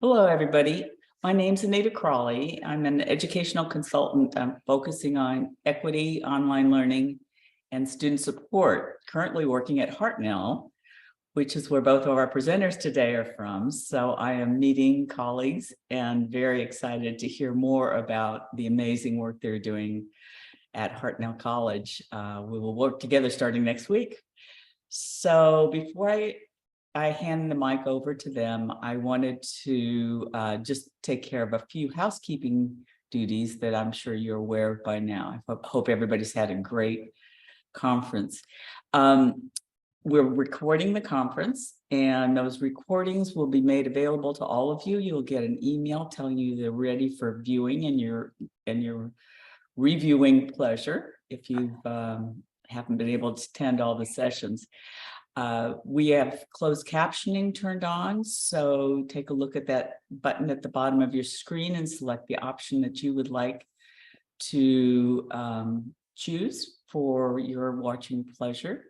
Hello, everybody. My name's Anita Crawley. I'm an educational consultant. I'm focusing on equity, online learning, and student support, currently working at Hartnell, which is where both of our presenters today are from. So I am meeting colleagues and very excited to hear more about the amazing work they're doing at Hartnell College. We will work together starting next week. So before I hand the mic over to them, I wanted to just take care of a few housekeeping duties that I'm sure you're aware of by now. I hope everybody's had a great conference. We're recording the conference, and those recordings will be made available to all of you. You'll get an email telling you they're ready for viewing and your reviewing pleasure if you haven't been able to attend all the sessions. We have closed captioning turned on, so take a look at that button at the bottom of your screen and select the option that you would like to choose for your watching pleasure.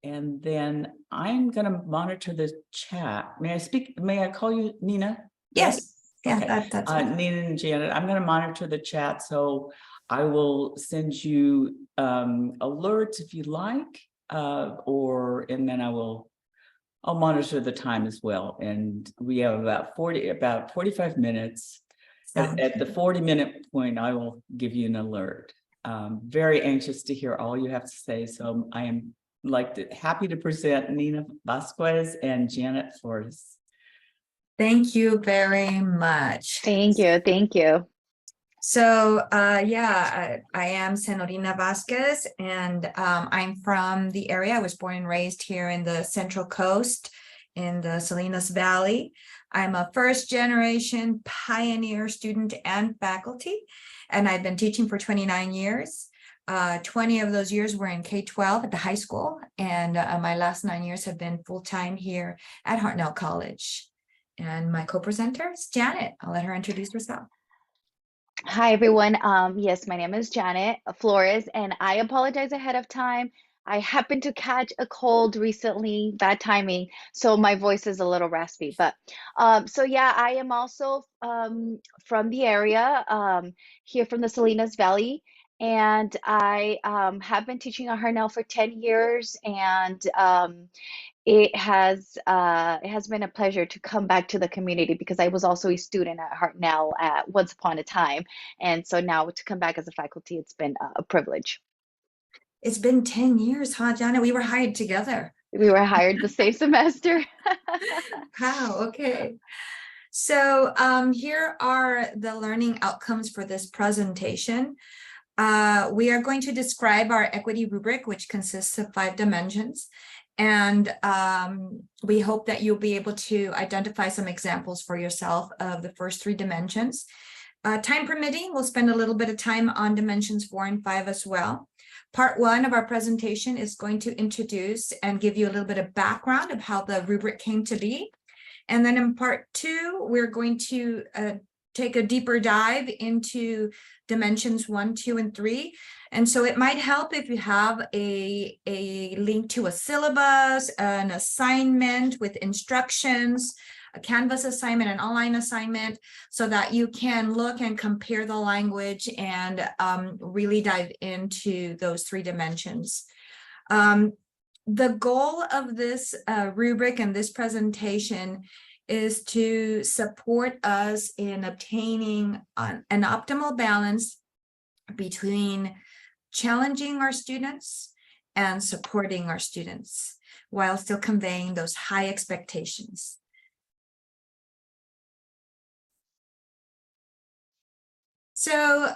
And then I'm going to monitor the chat. May I call you Nina? Yes. Yeah, okay. that's Nina and Janet, I'm going to monitor the chat, so I will send you alerts if you like. And then I'll monitor the time as well. And we have about 45 minutes. At the 40-minute point, I will give you an alert. Very anxious to hear all you have to say. So I am happy to present Nina Vazquez and Janet Flores. Thank you very much. Thank you. Thank you. So, I am Senorina Vazquez, and I'm from the area. I was born and raised here in the Central Coast in the Salinas Valley. I'm a first-generation pioneer student and faculty, and I've been teaching for 29 years. 20 of those years were in K-12 at the high school, and my last 9 years have been full-time here at Hartnell College. And my co-presenter is Janet. I'll let her introduce herself. Hi, everyone. Yes, my name is Janet Flores, and I apologize ahead of time. I happened to catch a cold recently, bad timing, so my voice is a little raspy. But so yeah, I am also from the area, here from the Salinas Valley, and I have been teaching at Hartnell for 10 years, and it has been a pleasure to come back to the community because I was also a student at Hartnell at once upon a time, and so now to come back as a faculty, it's been a privilege. It's been 10 years, huh, Janet? We were hired together. We were hired the same semester. Wow, okay. So here are the learning outcomes for this presentation. We are going to describe our equity rubric, which consists of 5 dimensions. And we hope that you'll be able to identify some examples for yourself of the first 3 dimensions. Time permitting, we'll spend a little bit of time on dimensions 4 and 5 as well. Part 1 of our presentation is going to introduce and give you a little bit of background of how the rubric came to be. And then in part 2, we're going to take a deeper dive into dimensions 1, 2, and 3. And so it might help if you have a link to a syllabus, an assignment with instructions, a Canvas assignment, an online assignment, so that you can look and compare the language and really dive into those 3 dimensions. The goal of this rubric and this presentation is to support us in obtaining an optimal balance between challenging our students and supporting our students while still conveying those high expectations. So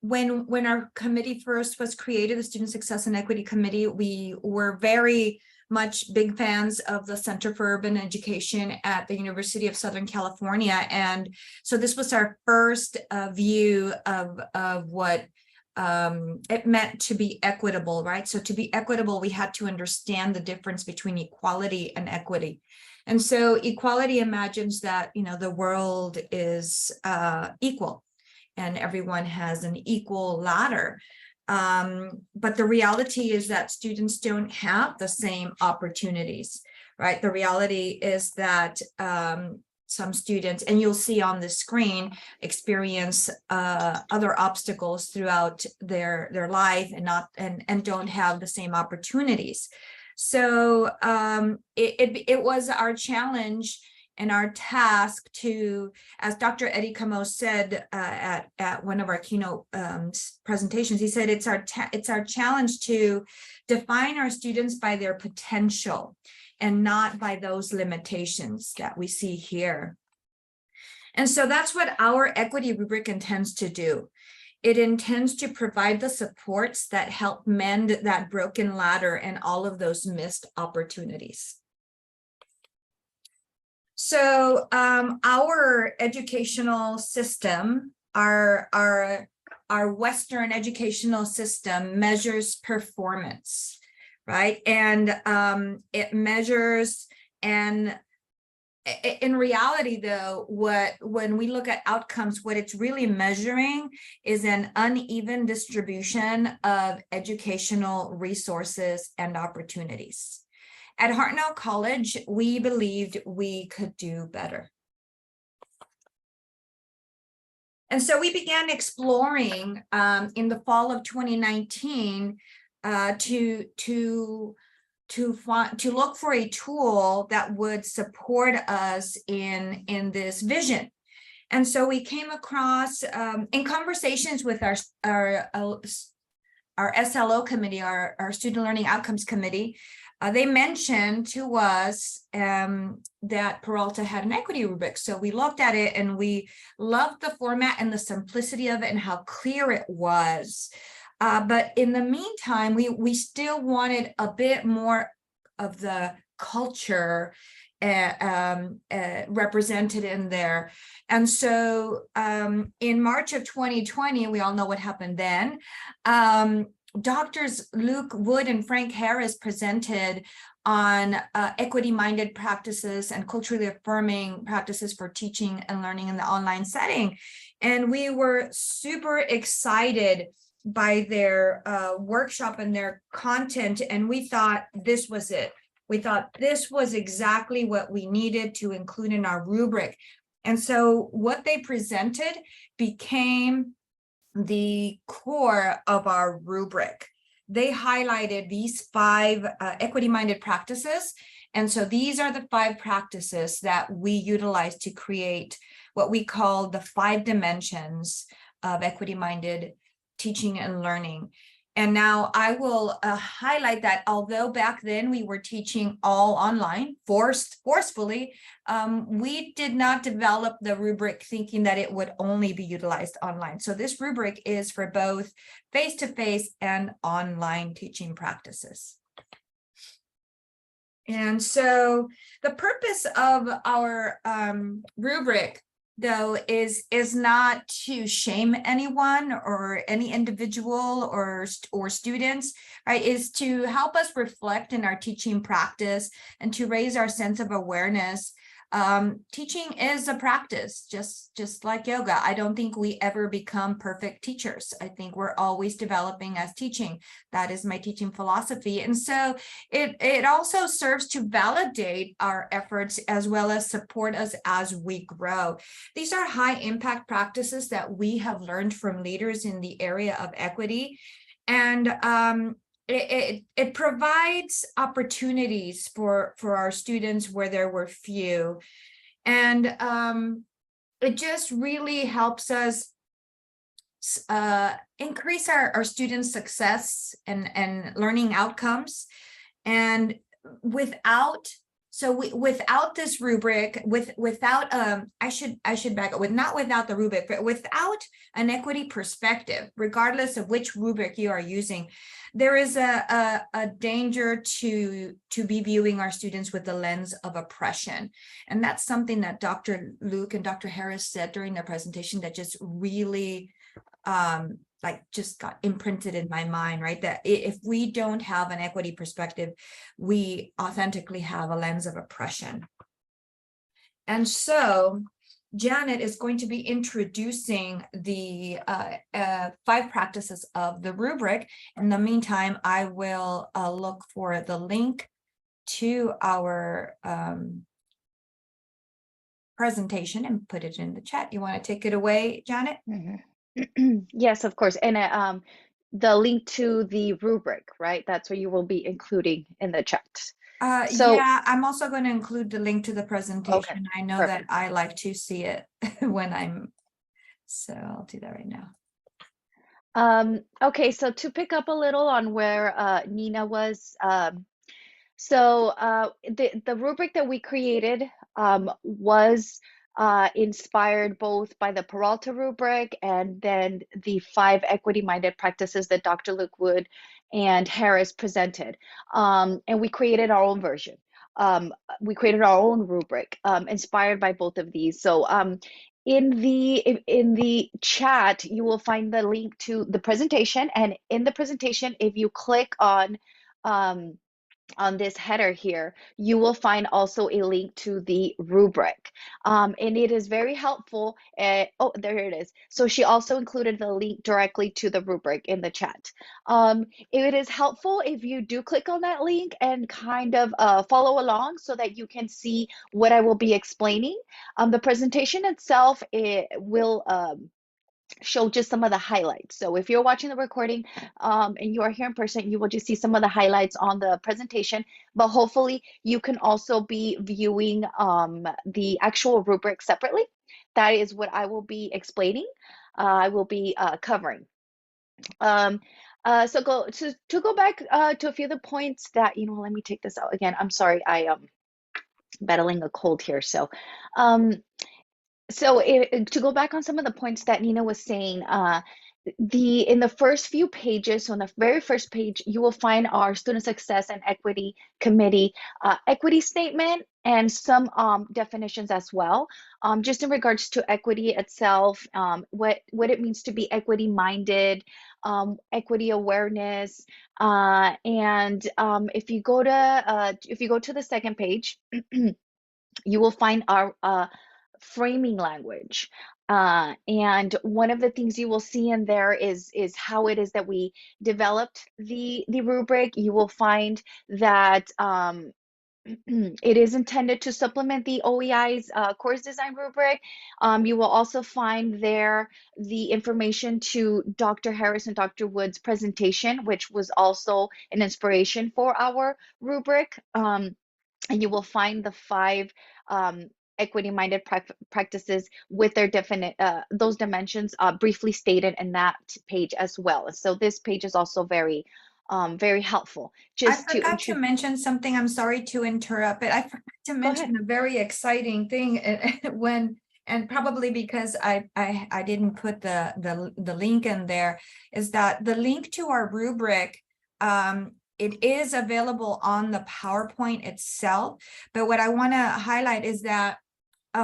when our committee first was created, the Student Success and Equity Committee, we were very much big fans of the Center for Urban Education at the University of Southern California. And so this was our first view of what it meant to be equitable, right? So to be equitable, we had to understand the difference between equality and equity. And so equality imagines that, you know, the world is equal and everyone has an equal ladder. But the reality is that students don't have the same opportunities, right? The reality is that some students, and you'll see on the screen, experience other obstacles throughout their life and don't have the same opportunities. So it was our challenge and our task to, as Dr. Eddie Camo said at one of our keynote presentations, he said it's our challenge to define our students by their potential and not by those limitations that we see here. And so that's what our equity rubric intends to do. It intends to provide the supports that help mend that broken ladder and all of those missed opportunities. So our educational system, our Western educational system measures performance, right? And it measures, and in reality though, when we look at outcomes, what it's really measuring is an uneven distribution of educational resources and opportunities. At Hartnell College, we believed we could do better. And so we began exploring in the fall of 2019 to look for a tool that would support us in this vision. And so we came across in conversations with our SLO committee, our Student Learning Outcomes Committee. They mentioned to us that Peralta had an equity rubric. So we looked at it and we loved the format and the simplicity of it and how clear it was. But in the meantime, we still wanted a bit more of the culture represented in there. And so in March of 2020, we all know what happened then. Doctors Luke Wood and Frank Harris presented on equity-minded practices and culturally affirming practices for teaching and learning in the online setting. And we were super excited by their workshop and their content. And we thought this was it. We thought this was exactly what we needed to include in our rubric. And so what they presented became the core of our rubric. They highlighted these 5 equity-minded practices. And so these are the 5 practices that we utilize to create what we call the 5 dimensions of equity-minded teaching and learning. And now I will highlight that although back then we were teaching all online, forcefully, we did not develop the rubric thinking that it would only be utilized online. So this rubric is for both face-to-face and online teaching practices. And so the purpose of our rubric, though, is not to shame anyone or any individual or students, right? Is to help us reflect in our teaching practice and to raise our sense of awareness. Teaching is a practice, just like yoga. I don't think we ever become perfect teachers. I think we're always developing as teaching. That is my teaching philosophy. And so it also serves to validate our efforts as well as support us as we grow. These are high impact practices that we have learned from leaders in the area of equity. And it provides opportunities for our students where there were few. And it just really helps us increase our students' success and learning outcomes. And without this rubric, without I should back up, not without the rubric, but without an equity perspective, regardless of which rubric you are using, there is a danger to be viewing our students with the lens of oppression. And that's something that Dr. Luke and Dr. Harris said during their presentation that just really just got imprinted in my mind, right? That if we don't have an equity perspective, we authentically have a lens of oppression. And so Janet is going to be introducing the 5 practices of the rubric. In the meantime, I will look for the link to our presentation and put it in the chat. You want to take it away, Janet? Mhm. Yes, of course. And the link to the rubric, right? That's what you will be including in the chat. So, Yeah, I'm also going to include the link to the okay, presentation. I know that perfect. I like to see it when so I'll do that right now. Okay, so to pick up a little on where Nina was, the rubric that we created was inspired both by the Peralta rubric and then the 5 equity-minded practices that Dr. Luke Wood and Harris presented. And we created our own version. We created our own rubric inspired by both of these. So in the chat, you will find the link to the presentation, and in the presentation, if you click um, on this header here, you will find also a link to the rubric. And it is very helpful. Oh, there it is. So she also included the link directly to the rubric in the chat. It is helpful if you do click on that link and kind of follow along so that you can see what I will be explaining. The presentation itself, it will show just some of the highlights. So if you're watching the recording and you are here in person, you will just see some of the highlights on the presentation, but hopefully you can also be viewing the actual rubric separately. That is what I will be explaining. I will be covering. So to go back to a few of the points that, let me take this out again. I'm sorry, I am battling a cold here. So to go back on some of the points that Nina was saying, in the first few pages, so on the very first page, you will find our Student Success and Equity Committee equity statement and some definitions as well. Just in regards to equity itself, what it means to be equity-minded, equity awareness, and if you go to the second page, you will find our framing language. And one of the things you will see in there is how it is that we developed the rubric. You will find that it is intended to supplement the OEI's course design rubric. You will also find there the information to Dr. Harris and Dr. Wood's presentation, which was also an inspiration for our rubric. And you will find the 5 equity-minded practices with their definite those dimensions briefly stated in that page as well. So this page is also very very helpful. I forgot to mention something. I'm sorry to interrupt, but I forgot to mention a very exciting thing and probably because I didn't put the link in there, is that the link to our rubric, it is available on the PowerPoint itself. But what I want to highlight is that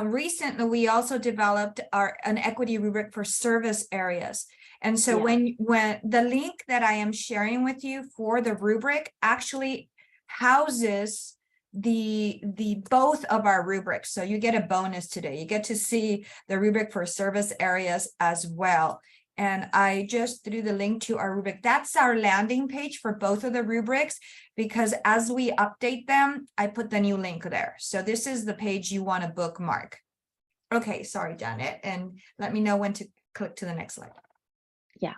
recently we also developed an equity rubric for service areas. And so when the link that I am sharing with you for the rubric actually houses the both of our rubrics. So you get a bonus today. You get to see the rubric for service areas as well. And I just threw the link to our rubric. That's our landing page for both of the rubrics, because as we update them, I put the new link there. So this is the page you want to bookmark. Okay, sorry, Janet. And let me know when to click to the next slide. Yeah.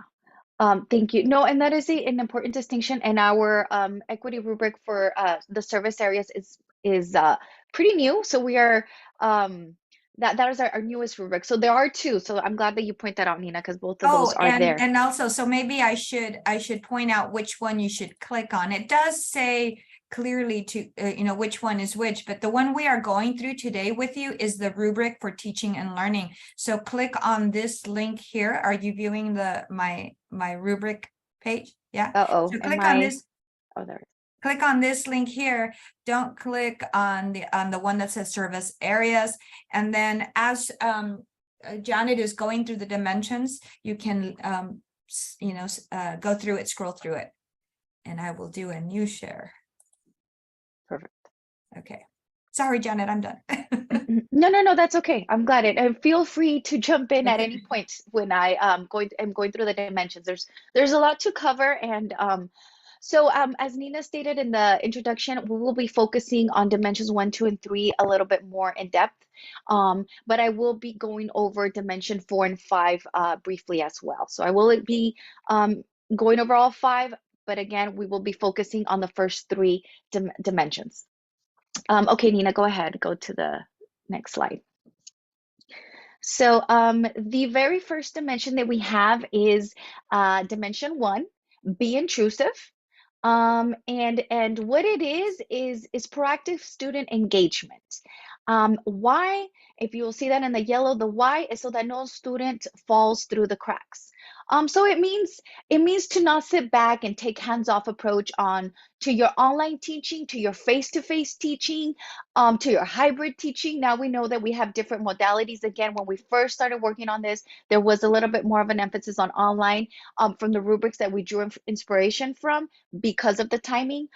Thank you. No, and that is an important distinction. And our equity rubric for the service areas is pretty new. So we are that is our newest rubric. So there are 2. So I'm glad that you point that out, Nina, because both of those are there. And also, so maybe I should point out which one you should click on. It does say clearly to which one is which, but the one we are going through today with you is the rubric for teaching and learning. So click on this link here. Are you viewing my rubric page? Yeah. Uh-oh. So click on this. Oh, there. Click on this link here. Don't click on the one that says service areas. And then as Janet is going through the dimensions, you can go through it, scroll through it, and I will do a new share. Perfect. Okay. Sorry, Janet, I'm done. No, that's okay. I'm glad it. And feel free to jump in at any point when I am going through the dimensions. There's a lot to cover, and So as Nina stated in the introduction, we will be focusing on dimensions 1, 2, and 3 a little bit more in depth. But I will be going over dimension 4 and 5 briefly as well. So I will be going over all 5, but again, we will be focusing on the first 3 dimensions. Okay, Nina, go ahead. Go to the next slide. So the very first dimension that we have is dimension 1, be intrusive. And what it is proactive student engagement. Why? If you will see that in the yellow, the why is so that no student falls through the cracks. So it means to not sit back and take hands-off approach on to your online teaching, to your face-to-face teaching, to your hybrid teaching. Now we know that we have different modalities. Again, when we first started working on this, there was a little bit more of an emphasis on online from the rubrics that we drew inspiration from because of the timing.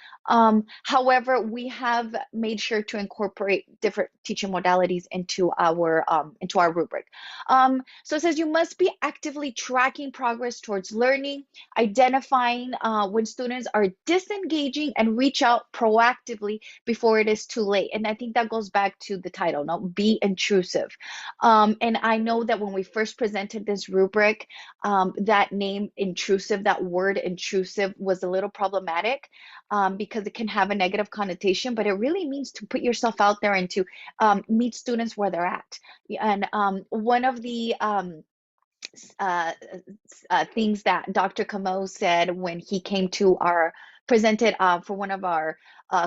However, we have made sure to incorporate different teaching modalities into our rubric. So it says you must be actively tracking progress towards learning, identifying when students are disengaging, and reach out proactively before it is too late. And I think that goes back to the title, no, be intrusive. And I know that when we first presented this rubric, that name intrusive, that word intrusive was a little problematic because it can have a negative connotation, but it really means to put yourself out there and to meet students where they're at. And one of the things that Dr. Camo said when he came to presented for one of our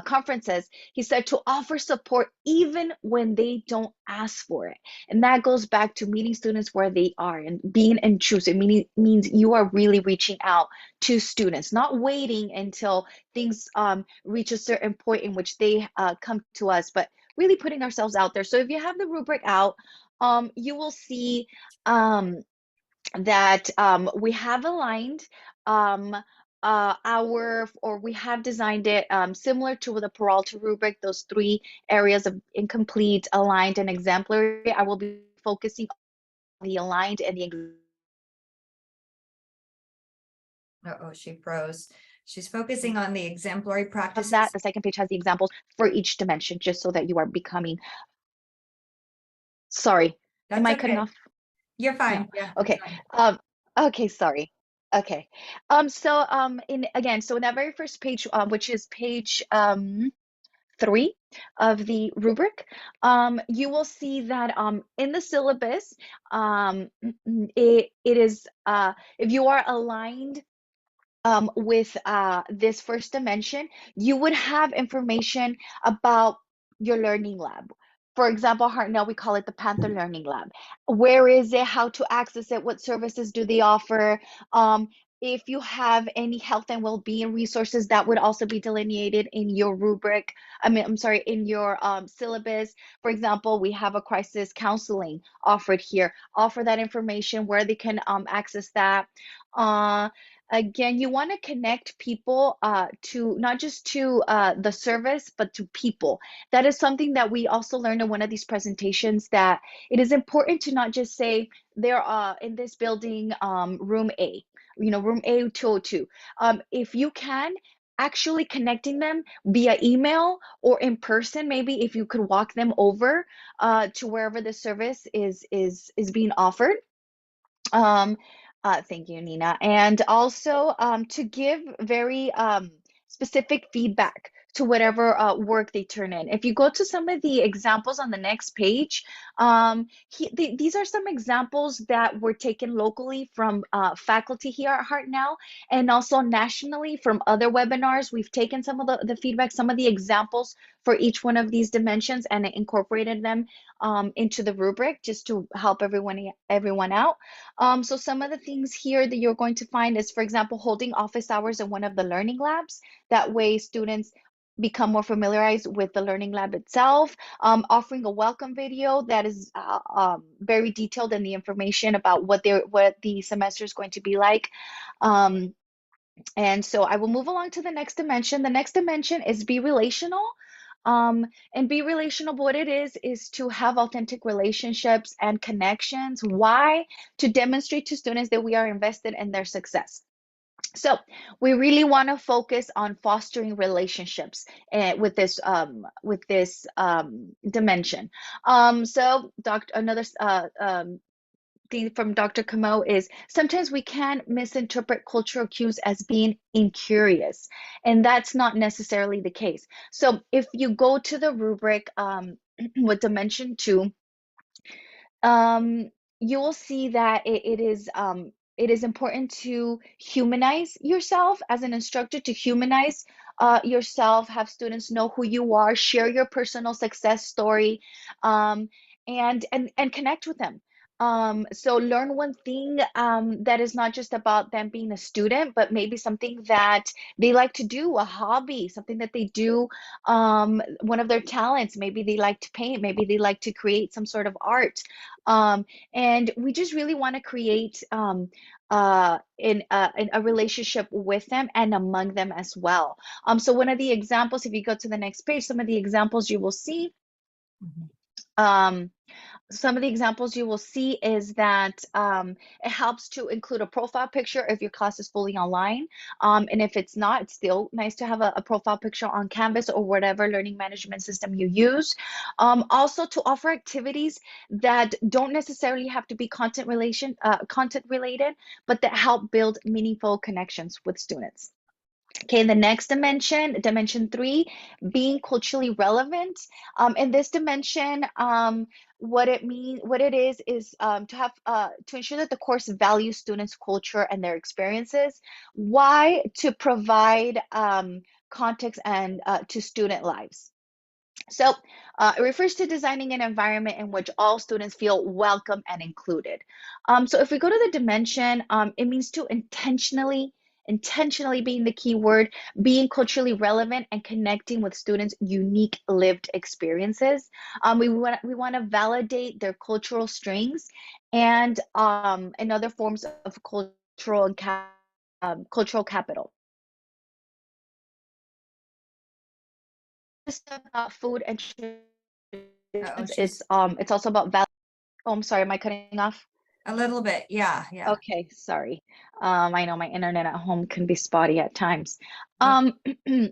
conferences, he said to offer support even when they don't ask for it. And that goes back to meeting students where they are and being intrusive, means you are really reaching out to students, not waiting until things reach a certain point in which they come to us, but really putting ourselves out there. So if you have the rubric out, you will see that we have aligned we have designed it similar to the Peralta rubric, those 3 areas of incomplete, aligned, and exemplary. I will be focusing on the aligned and the Uh-oh, she froze. She's focusing on the exemplary of practices. that. The second page has the examples for each dimension, just so that you are becoming. Sorry, am I cutting okay. off? You're fine. No. Yeah. Okay. Okay, sorry. Okay. So in that very first page, which is page 3 of the rubric, you will see that in the syllabus, it is if you are aligned with this first dimension, you would have information about your learning lab. For example, Hartnell, we call it the Panther Learning Lab. Where is it? How to access it? What services do they offer? If you have any health and well-being resources, that would also be delineated in your rubric. I'm sorry, in your syllabus. For example, we have a crisis counseling offered here. Offer that information where they can access that. Again, you want to connect people to not just to the service, but to people. That is something that we also learned in one of these presentations, that it is important to not just say they're in this building, room A, room A 202. If you can, actually connecting them via email or in person, maybe if you could walk them over to wherever the service is being offered. Thank you, Nina. And also to give very specific feedback to whatever work they turn in. If you go to some of the examples on the next page, these are some examples that were taken locally from faculty here at Hartnell, and also nationally from other webinars. We've taken some of the feedback, some of the examples for each one of these dimensions, and incorporated them into the rubric just to help everyone out. So some of the things here that you're going to find is, for example, holding office hours in one of the learning labs. That way students become more familiarized with the learning lab itself, offering a welcome video that is very detailed in the information about what the semester is going to be like. And so I will move along to the next dimension. The next dimension is be relational. And be relational, what it is to have authentic relationships and connections. Why? To demonstrate to students that we are invested in their success. So we really want to focus on fostering relationships with this dimension. So another thing from Dr. Camo is sometimes we can misinterpret cultural cues as being incurious, and that's not necessarily the case. So if you go to the rubric with dimension 2, um, you will see that it is important to humanize yourself as an instructor, to humanize yourself, have students know who you are, share your personal success story, um, and connect with them. So learn one thing that is not just about them being a student, but maybe something that they like to do, a hobby, something that they do, one of their talents. Maybe they like to paint, maybe they like to create some sort of art. And we just really want to create in a relationship with them and among them as well. So one of the examples, if you go to the next page, some of the examples you will see, Mhm. um, some of the examples you will see is that it helps to include a profile picture if your class is fully online. And if it's not, it's still nice to have a profile picture on Canvas or whatever learning management system you use. Also to offer activities that don't necessarily have to be content related, but that help build meaningful connections with students. Okay, the next dimension, dimension 3, being culturally relevant. In this dimension, what it is to have to ensure that the course values students' culture and their experiences. Why? To provide context and to student lives. So it refers to designing an environment in which all students feel welcome and included. So if we go to the dimension, it means to intentionally being the key word, being culturally relevant and connecting with students' unique lived experiences. We want to validate their cultural strengths and other forms of cultural capital. Just about food and Uh-oh, traditions. she's It's also about value. Oh, I'm sorry, am I cutting off? a little bit. Yeah, yeah. Okay, sorry. I know my internet at home can be spotty at times. No,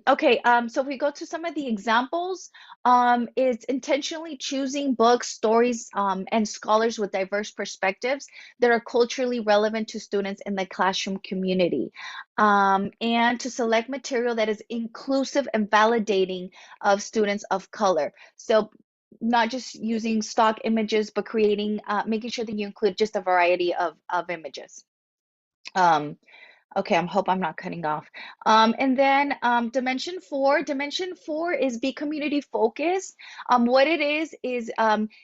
Okay, so if we go to some of the examples, it's intentionally choosing books, stories, and scholars with diverse perspectives that are culturally relevant to students in the classroom community, and to select material that is inclusive and validating of students of color. So not just using stock images, but creating, making sure that you include just a variety of images. Um, Okay, I hope I'm not cutting off. And then dimension four is be community focused. What it is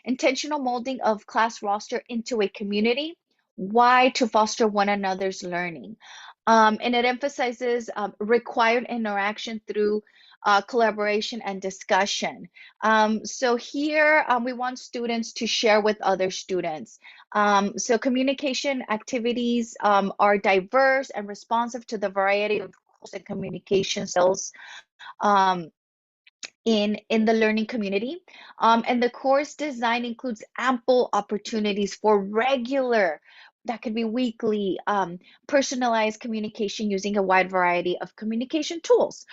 intentional molding of class roster into a community. Why? To foster one another's learning. And it emphasizes required interaction through collaboration and discussion. So here we want students to share with other students. So communication activities are diverse and responsive to the variety of tools and communication skills um, in the learning community. And the course design includes ample opportunities for regular, that could be weekly, personalized communication using a wide variety of communication tools.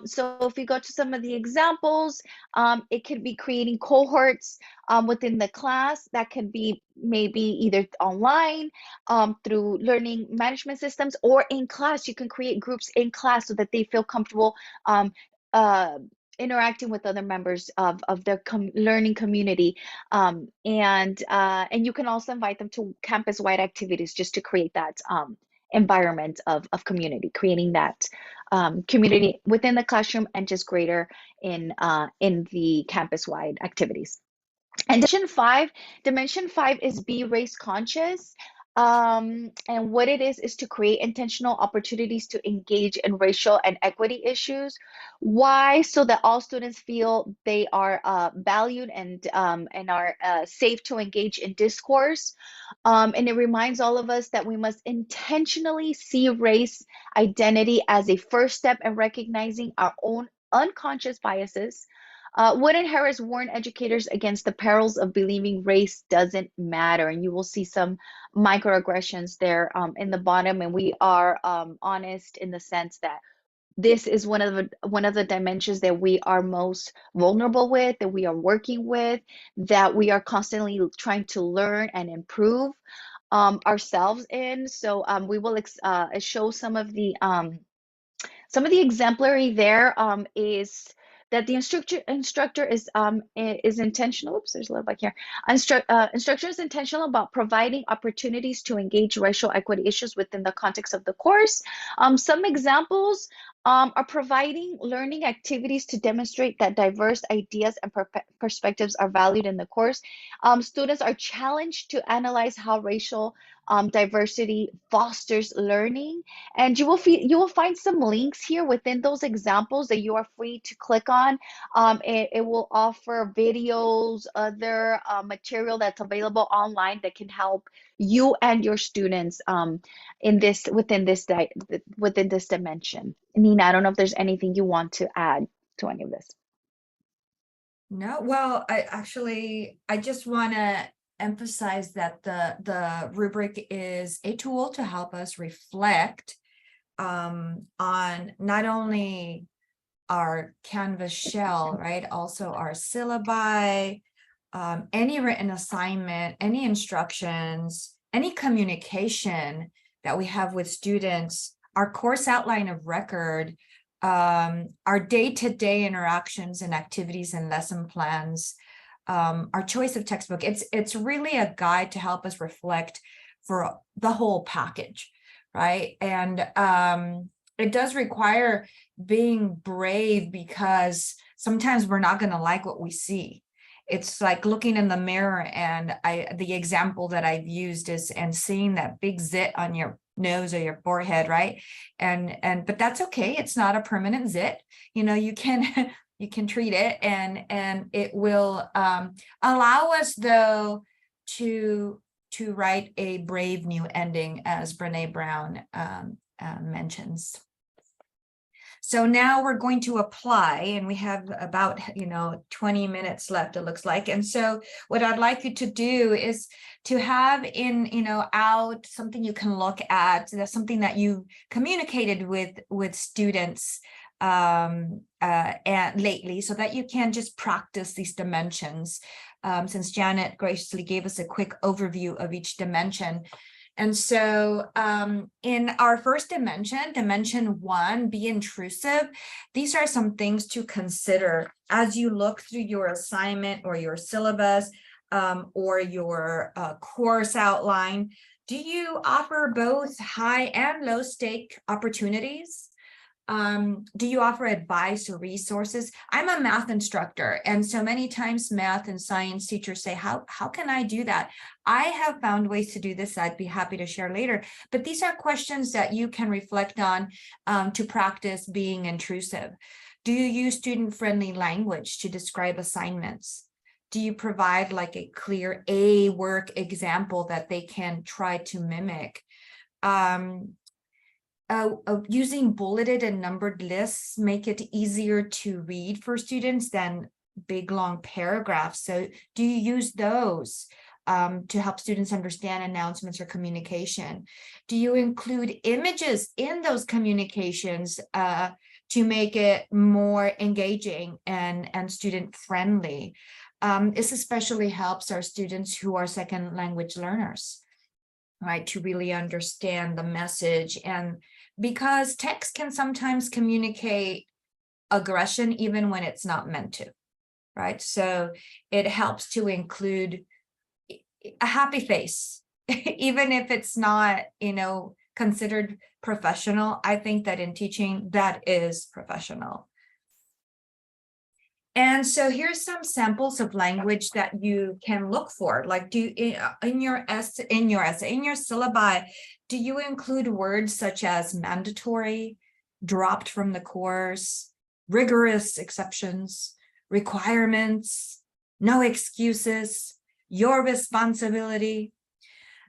So if we go to some of the examples, it could be creating cohorts within the class. That could be maybe either online, through learning management systems, or in class. You can create groups in class so that they feel comfortable um, uh, interacting with other members of their learning community, and you can also invite them to campus-wide activities just to create that environment of community, creating that community within the classroom and just greater in the campus-wide activities. And dimension five is be race conscious. And what it is to create intentional opportunities to engage in racial and equity issues. Why? So that all students feel they are valued and are safe to engage in discourse. And it reminds all of us that we must intentionally see race identity as a first step in recognizing our own unconscious biases, Wood and Harris warn educators against the perils of believing race doesn't matter. And you will see some microaggressions there in the bottom. And we are honest in the sense that this is one of the dimensions that we are most vulnerable with, that we are working with, that we are constantly trying to learn and improve ourselves in. So we will show some of the exemplary there is that the instructor is intentional. Oops, there's a little back here. Instructor is intentional about providing opportunities to engage racial equity issues within the context of the course. Some examples are providing learning activities to demonstrate that diverse ideas and perspectives are valued in the course. Students are challenged to analyze how racial diversity fosters learning, and you will find some links here within those examples that you are free to click on. It will offer videos, other material that's available online that can help you and your students within this dimension. Nina, I don't know if there's anything you want to add to any of this. No, well, I just want to emphasize that the rubric is a tool to help us reflect on not only our Canvas shell, right? Also our syllabi, any written assignment, any instructions, any communication that we have with students, our course outline of record, our day-to-day interactions and activities and lesson plans, our choice of textbook. It's really a guide to help us reflect for the whole package, right? And it does require being brave, because sometimes we're not going to like what we see. It's like looking in the mirror, and the example that I've used is and seeing that big zit on your nose or your forehead, right? But that's okay. It's not a permanent zit. You know, you can you can treat it, and it will allow us though to write a brave new ending, as Brene Brown mentions. So now we're going to apply, and we have about 20 minutes left, it looks like. And so what I'd like you to do is to have out something you can look at, that's something that you communicated with students and lately, so that you can just practice these dimensions, since Janet graciously gave us a quick overview of each dimension. And so in our first dimension, dimension 1, be intrusive. These are some things to consider as you look through your assignment or your syllabus or your course outline. Do you offer both high and low stake opportunities? Do you offer advice or resources? I'm a math instructor, and so many times math and science teachers say, how can I do that? I have found ways to do this I'd be happy to share later, but these are questions that you can reflect on to practice being intrusive. Do you use student-friendly language to describe assignments? Do you provide like a clear work example that they can try to mimic? Using bulleted and numbered lists make it easier to read for students than big long paragraphs. So do you use those to help students understand announcements or communication? Do you include images in those communications to make it more engaging and student friendly? This especially helps our students who are second language learners, right, to really understand the message. And because text can sometimes communicate aggression even when it's not meant to, right? So it helps to include a happy face, even if it's not, considered professional. I think that in teaching, that is professional. And so here's some samples of language that you can look for. Like, in your syllabi, do you include words such as mandatory, dropped from the course, rigorous exceptions, requirements, no excuses, your responsibility?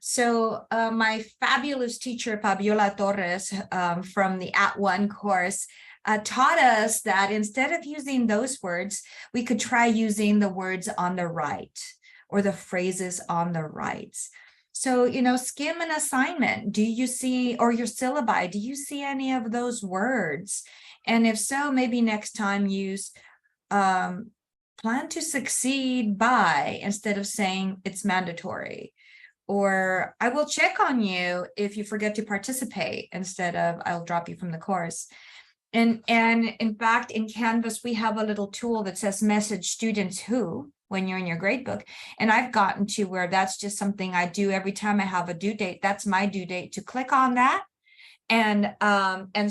So my fabulous teacher, Fabiola Torres, from the @ONE course, taught us that instead of using those words, we could try using the words on the right or the phrases on the right. So, skim an assignment. Do you see, or your syllabi, do you see any of those words? And if so, maybe next time use plan to succeed by instead of saying it's mandatory. Or I will check on you if you forget to participate instead of I'll drop you from the course. And in fact, in Canvas, we have a little tool that says message students who when you're in your grade book. And I've gotten to where that's just something I do every time I have a due date. That's my due date to click on that and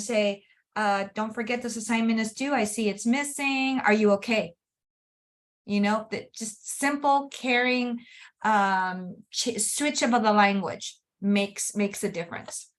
say, don't forget this assignment is due. I see it's missing. Are you okay? That just simple, caring switch of the language makes a difference.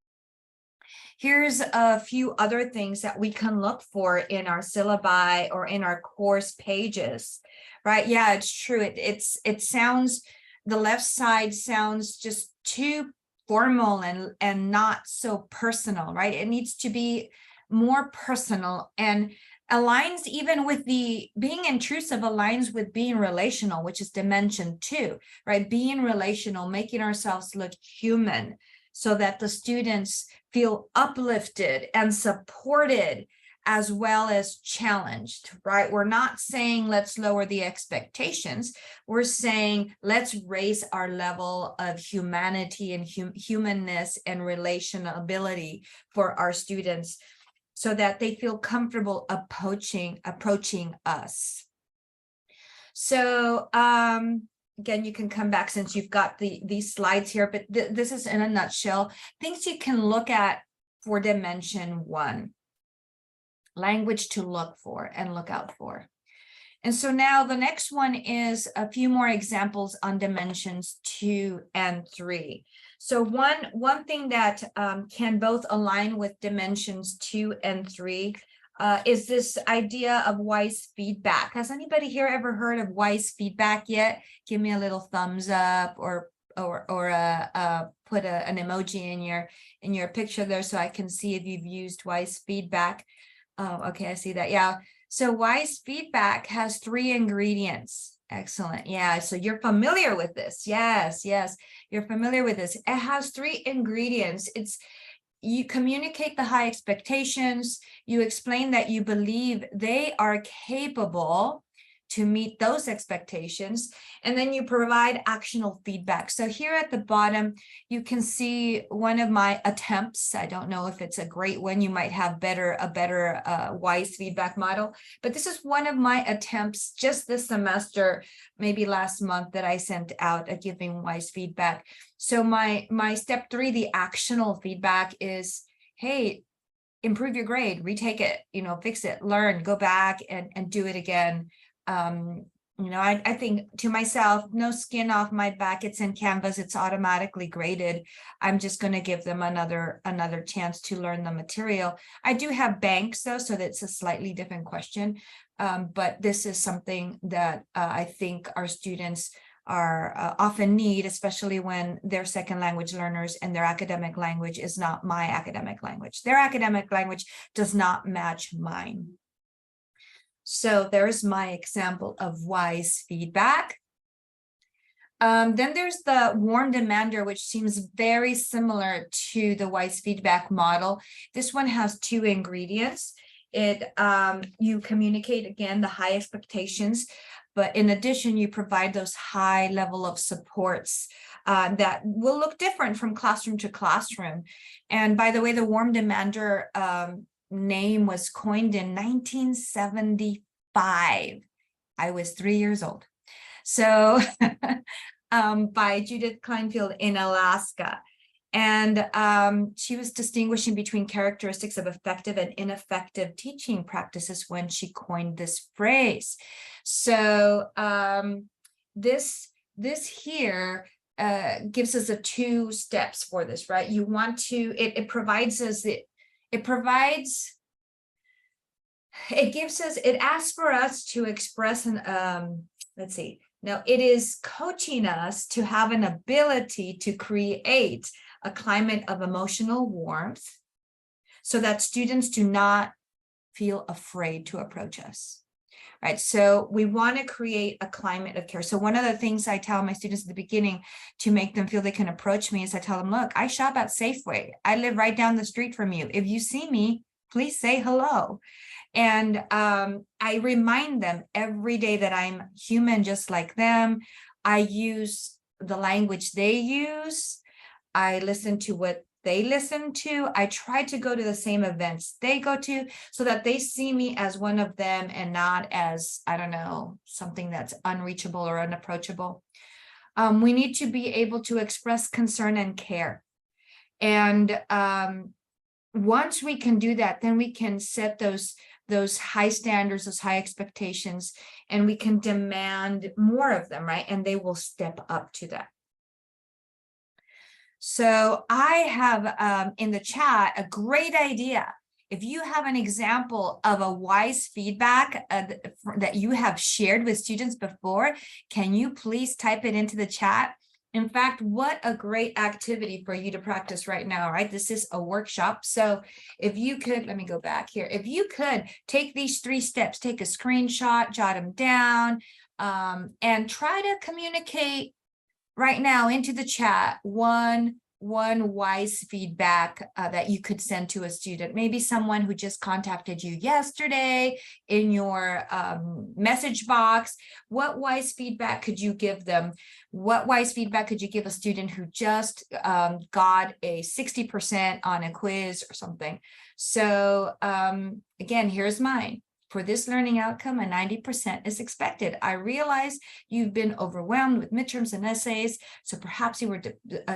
Here's a few other things that we can look for in our syllabi or in our course pages, right? Yeah, it's true. It sounds, the left side sounds just too formal and not so personal, right? It needs to be more personal and aligns even with the being intrusive, aligns with being relational, which is dimension 2, right? Being relational, making ourselves look human so that the students feel uplifted and supported as well as challenged, right? We're not saying let's lower the expectations. We're saying let's raise our level of humanity and humanness and relationability for our students so that they feel comfortable approaching us. So again, you can come back since you've got these slides here, but this is in a nutshell, things you can look at for dimension 1, language to look for and look out for. And so now the next one is a few more examples on dimensions 2 and 3. So one thing that can both align with dimensions 2 and 3 is this idea of wise feedback. Has anybody here ever heard of wise feedback yet? Give me a little thumbs up or put an emoji in your picture there so I can see if you've used wise feedback. Okay, I see that. Yeah. So wise feedback has 3 ingredients. Excellent. Yeah. So you're familiar with this. Yes. You're familiar with this. It has 3 ingredients. You communicate the high expectations. You explain that you believe they are capable to meet those expectations, and then you provide actionable feedback. So here at the bottom, you can see one of my attempts. I don't know if it's a great one. You might have a better wise feedback model, but this is one of my attempts just this semester, maybe last month, that I sent out at giving wise feedback. So my step 3, the actionable feedback is, hey, improve your grade, retake it, fix it, learn, go back and do it again. I think to myself, no skin off my back. It's in Canvas. It's automatically graded. I'm just going to give them another chance to learn the material. I do have banks though, so that's a slightly different question. But this is something that I think our students are often need, especially when they're second language learners and their academic language is not my academic language. Their academic language does not match mine. So there's my example of wise feedback. Then there's the warm demander, which seems very similar to the wise feedback model. This one has 2 ingredients. You communicate, again, the high expectations, but in addition, you provide those high level of supports that will look different from classroom to classroom. And by the way, the warm demander name was coined in 1975. I was 3 years old. So by Judith Kleinfield in Alaska. And she was distinguishing between characteristics of effective and ineffective teaching practices when she coined this phrase. So this here gives us 2 steps for this, right? You want to, it provides us it asks for us to express let's see. Now it is coaching us to have an ability to create a climate of emotional warmth so that students do not feel afraid to approach us. Right, so we want to create a climate of care. So one of the things I tell my students at the beginning to make them feel they can approach me is I tell them, look, I shop at Safeway. I live right down the street from you. If you see me, please say hello. And I remind them every day that I'm human just like them. I use the language they use. I listen to what they listen to. I try to go to the same events they go to so that they see me as one of them and not as, I don't know, something that's unreachable or unapproachable. We need to be able to express concern and care. And once we can do that, then we can set those high standards, those high expectations, and we can demand more of them, right? And they will step up to that. So I have in the chat a great idea. If you have an example of a wise feedback that you have shared with students before, can you please type it into the chat? In fact, what a great activity for you to practice right now, right? This is a workshop. So if you could, let me go back here. If you could take these 3 steps, take a screenshot, jot them down, and try to communicate right now into the chat one wise feedback that you could send to a student, maybe someone who just contacted you yesterday in your message box. What wise feedback could you give them? What wise feedback could you give a student who just got a 60% on a quiz or something? So again, here's mine. For this learning outcome, a 90% is expected. I realize you've been overwhelmed with midterms and essays, so perhaps you were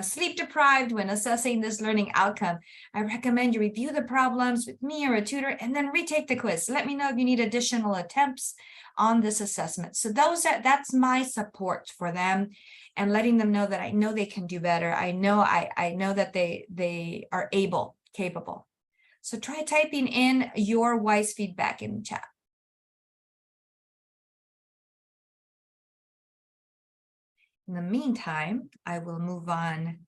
sleep deprived when assessing this learning outcome. I recommend you review the problems with me or a tutor and then retake the quiz. Let me know if you need additional attempts on this assessment. So that's my support for them, and letting them know that I know they can do better. I know that they are capable. So try typing in your wise feedback in the chat. In the meantime, I will move on.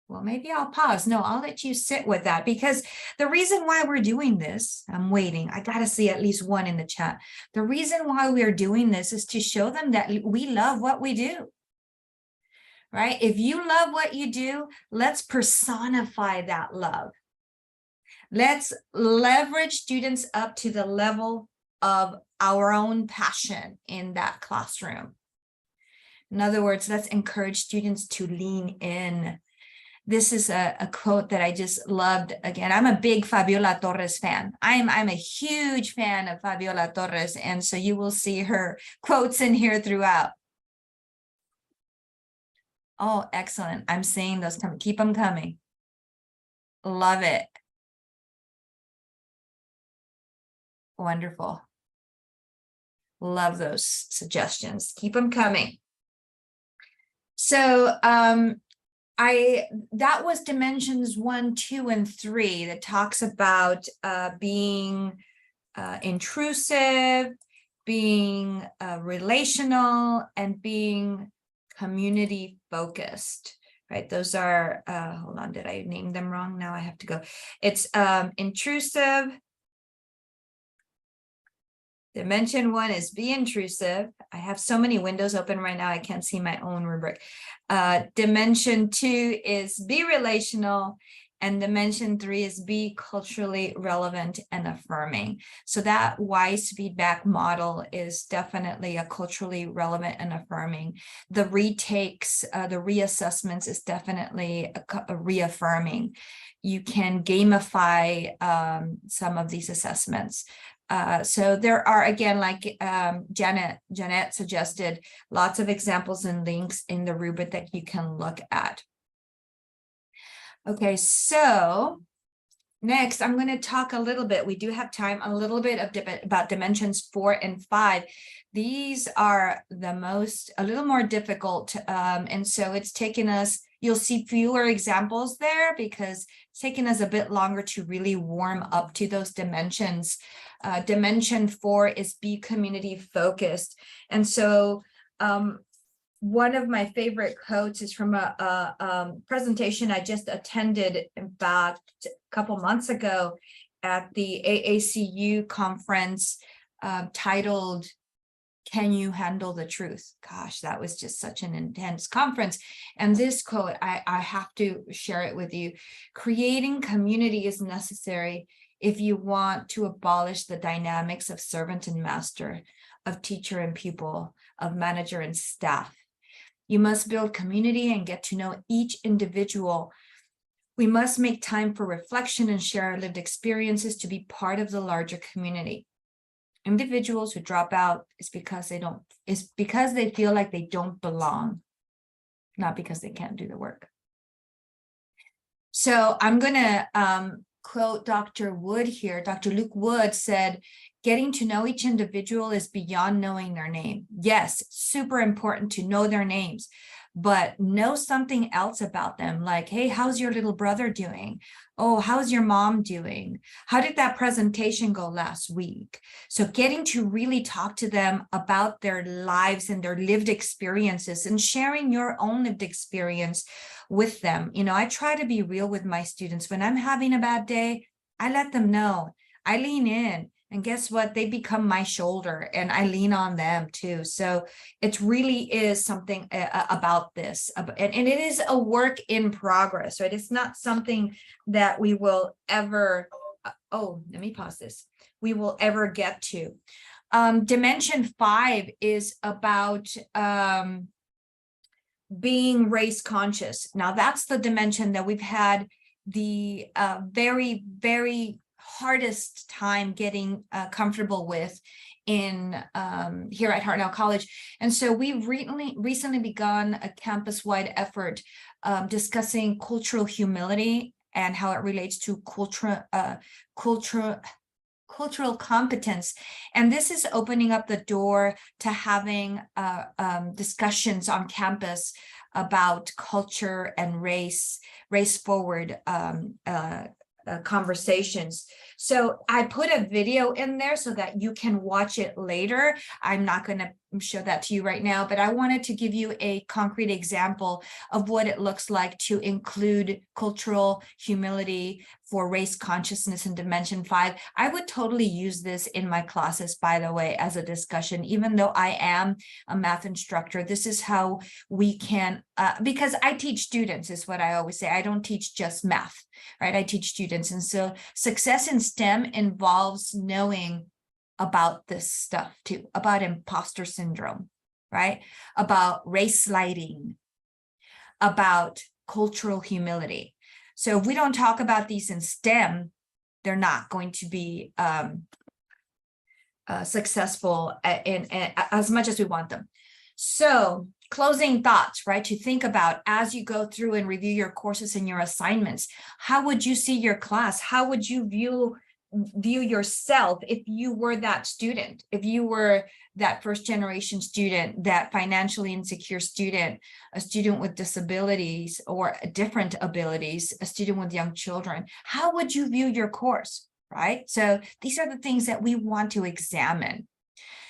Well, maybe I'll pause. No, I'll let you sit with that, because the reason why we're doing this, I'm waiting. I got to see at least one in the chat. The reason why we are doing this is to show them that we love what we do. Right? If you love what you do, let's personify that love. Let's leverage students up to the level of our own passion in that classroom. In other words, let's encourage students to lean in. This is a quote that I just loved. Again, I'm a big Fabiola Torres fan. I'm a huge fan of Fabiola Torres, and so you will see her quotes in here throughout. Oh, excellent. I'm seeing those coming. Keep them coming. Love it. Wonderful. Love those suggestions. Keep them coming. So that was dimensions 1, 2, and 3 that talks about being intrusive, being relational, and being community focused. Right? Those are, hold on, did I name them wrong? Now I have to go. It's intrusive. Dimension 1 is be intrusive. I have so many windows open right now, I can't see my own rubric. Dimension 2 is be relational. And dimension 3 is be culturally relevant and affirming. So that wise feedback model is definitely a culturally relevant and affirming. The retakes, the reassessments is definitely a reaffirming. You can gamify some of these assessments. So there are, again, like Janet suggested, lots of examples and links in the rubric that you can look at. Okay, so next I'm going to talk a little bit, we do have time, a little bit about dimensions 4 and 5. These are a little more difficult, and so it's taken us, you'll see fewer examples there because it's taken us a bit longer to really warm up to those dimensions. Dimension 4 is be community focused. And so one of my favorite quotes is from a presentation I just attended, in fact, a couple months ago at the AACU conference titled, "Can You Handle the Truth?" Gosh, that was just such an intense conference. And this quote, I have to share it with you. "Creating community is necessary if you want to abolish the dynamics of servant and master, of teacher and pupil, of manager and staff. You must build community and get to know each individual. We must make time for reflection and share our lived experiences to be part of the larger community. Individuals who drop out is because they feel like they don't belong, not because they can't do the work." So I'm going to quote Dr. Wood here. Dr. Luke Wood said, "Getting to know each individual is beyond knowing their name. Yes, super important to know their names, but know something else about them, like, hey, how's your little brother doing? Oh, how's your mom doing? How did that presentation go last week?" So getting to really talk to them about their lives and their lived experiences, and sharing your own lived experience with them. You know, I try to be real with my students. When I'm having a bad day, I let them know. I lean in. And guess what? They become my shoulder, and I lean on them too. So it really is something about this. And it is a work in progress, right? It's not something that we will ever, let me pause this. We will ever get to. Dimension 5 is about being race conscious. Now that's the dimension that we've had the very, very hardest time getting comfortable with in here at Hartnell College. And so we've recently begun a campus-wide effort discussing cultural humility and how it relates to cultural competence. And this is opening up the door to having discussions on campus about culture and race forward conversations. So I put a video in there so that you can watch it later. I'm not going to show that to you right now, but I wanted to give you a concrete example of what it looks like to include cultural humility for race consciousness in Dimension 5. I would totally use this in my classes, by the way, as a discussion, even though I am a math instructor. This is how we can, because I teach students, is what I always say. I don't teach just math, right? I teach students. And so success in STEM involves knowing about this stuff too, about imposter syndrome, right? About race sliding, about cultural humility. So if we don't talk about these in STEM, they're not going to be successful in as much as we want them. So closing thoughts, right? To think about as you go through and review your courses and your assignments, how would you see your class? How would you view yourself if you were that student, if you were that first generation student, that financially insecure student, a student with disabilities or different abilities, a student with young children? How would you view your course, right? So these are the things that we want to examine.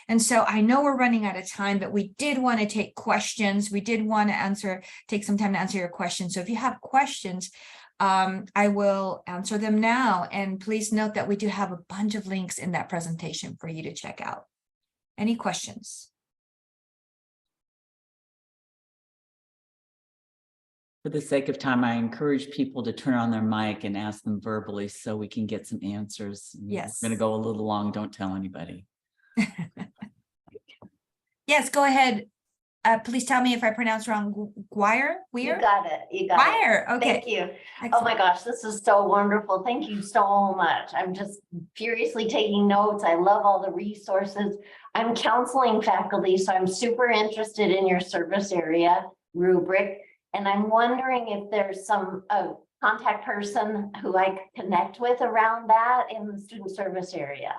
And so I know we're running out of time, but we did want to take questions. We did want to take some time to answer your questions. So if you have questions, I will answer them now. And please note that we do have a bunch of links in that presentation for you to check out. Any questions? For the sake of time, I encourage people to turn on their mic and ask them verbally so we can get some answers. Yes. We're going to go a little long. Don't tell anybody. Yes, go ahead. Please tell me if I pronounce wrong. Guire? You got it. You got Guire. it. Okay. Thank you. Excellent. Oh my gosh, this is so wonderful. Thank you so much. I'm just furiously taking notes. I love all the resources. I'm counseling faculty, so I'm super interested in your service area rubric. And I'm wondering if there's some contact person who I could connect with around that in the student service area.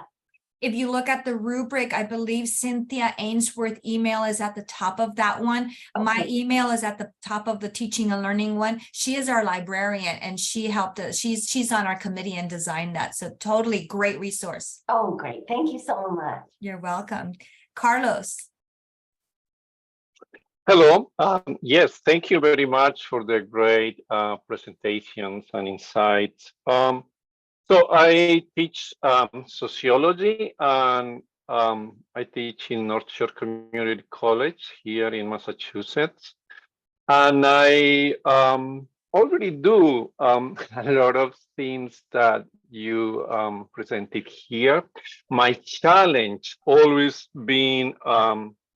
If you look at the rubric, I believe Cynthia Ainsworth email is at the top of that one. Okay. My email is at the top of the teaching and learning one. She is our librarian and she helped us. She's on our committee and designed that. So totally great resource. Oh, great. Thank you so much. You're welcome. Carlos. Hello. Yes, thank you very much for the great presentations and insights. So I teach sociology, and I teach in North Shore Community College here in Massachusetts. And I already do a lot of things that you presented here. My challenge always been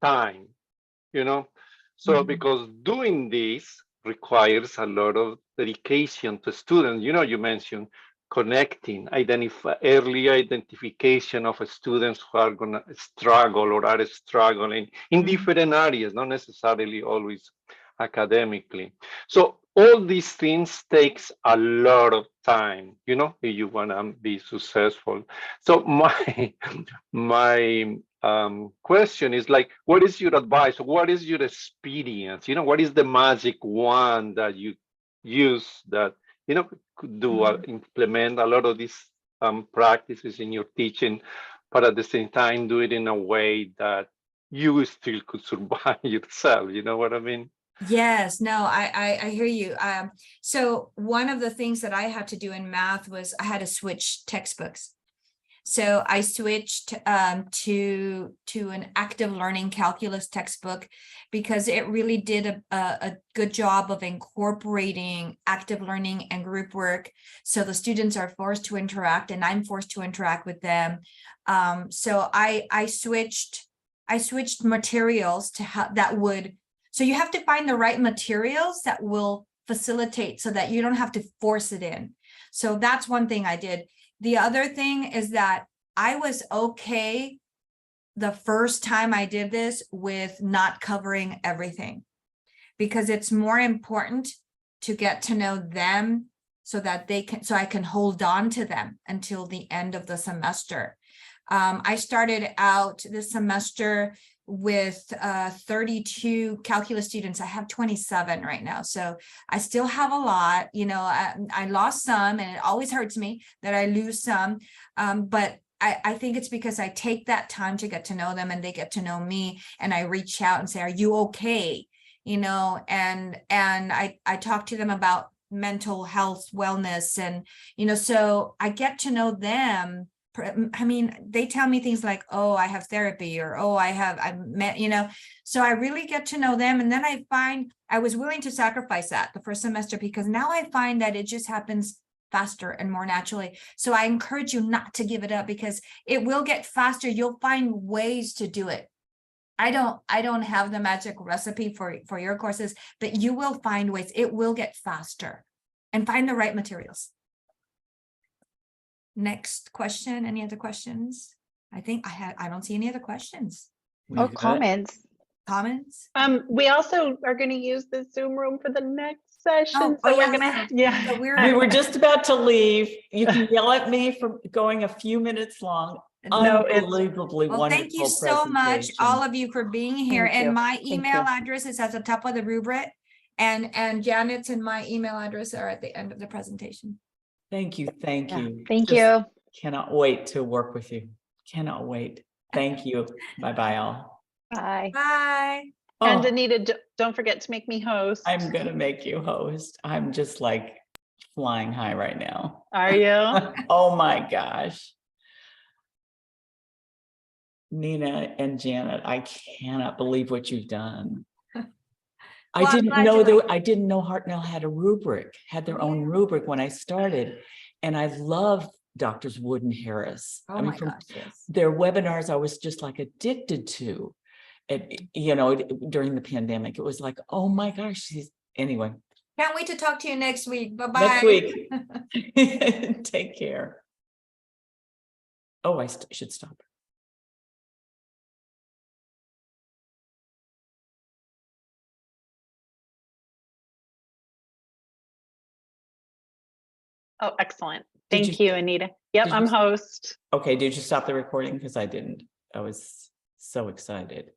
time, you know. So because doing this requires a lot of dedication to students. You know, you mentioned connecting, early identification of students who are gonna struggle or are struggling in different areas, not necessarily always academically. So all these things takes a lot of time, you know, if you wanna be successful. So my question is like, what is your advice? What is your experience? You know, what is the magic wand that you use that, you know, could do implement a lot of these practices in your teaching, but at the same time do it in a way that you still could survive yourself? You know what I mean? Yes, no, I hear you. So one of the things that I had to do in math was I had to switch textbooks. So I switched to an active learning calculus textbook because it really did a good job of incorporating active learning and group work. So the students are forced to interact and I'm forced to interact with them. So I switched materials to that would. So you have to find the right materials that will facilitate so that you don't have to force it in. So that's one thing I did. The other thing is that I was okay the first time I did this with not covering everything, because it's more important to get to know them so that I can hold on to them until the end of the semester. I started out this semester with 32 calculus students. I have 27 right now. So I still have a lot, you know, I lost some, and it always hurts me that I lose some. But I think it's because I take that time to get to know them and they get to know me, and I reach out and say, are you okay? You know, and I talk to them about mental health, wellness, and, you know, so I get to know them. I mean, they tell me things like, oh, I have therapy, or, oh, I met, you know, so I really get to know them. And then I find I was willing to sacrifice that the first semester, because now I find that it just happens faster and more naturally. So I encourage you not to give it up, because it will get faster. You'll find ways to do it. I don't have the magic recipe for your courses, but you will find ways. It will get faster, and find the right materials. Next question. Any other questions? I think I don't see any other questions. Or comments. Comments? We also are going to use the Zoom room for the next session. So we're going to, So We were just about to leave. You can yell at me for going a few minutes long. No, it's- Unbelievably Well, wonderful. thank you so much, presentation. all of you, for being here. Thank you. And my Thank email you. address is at the top of the rubric, and Janet's and my email address are at the end of the presentation. Thank you. Thank Yeah, you. thank Just you. Cannot wait to work with you. Cannot wait. Thank you. Bye-bye all. Bye. Bye. and Oh, Anita, don't forget to make me host. I'm gonna make you host. I'm just like flying high right now. Are you? Oh my gosh. Nina and Janet, I cannot believe what you've done. Well, I'm glad you like I didn't know Hartnell had a rubric, had their own rubric when I started. And I love Doctors Wood and Harris. Oh I mean, my from gosh, yes. their webinars, I was just like addicted to it, you know, during the pandemic. It was like, oh my gosh, anyway. Can't wait to talk to you next week. Bye-bye. Next week. Take care. Oh, I should stop. Oh, excellent. Did Thank you, Anita. Yep, did I'm you- host. Okay, did you stop the recording? Because I didn't. I was so excited.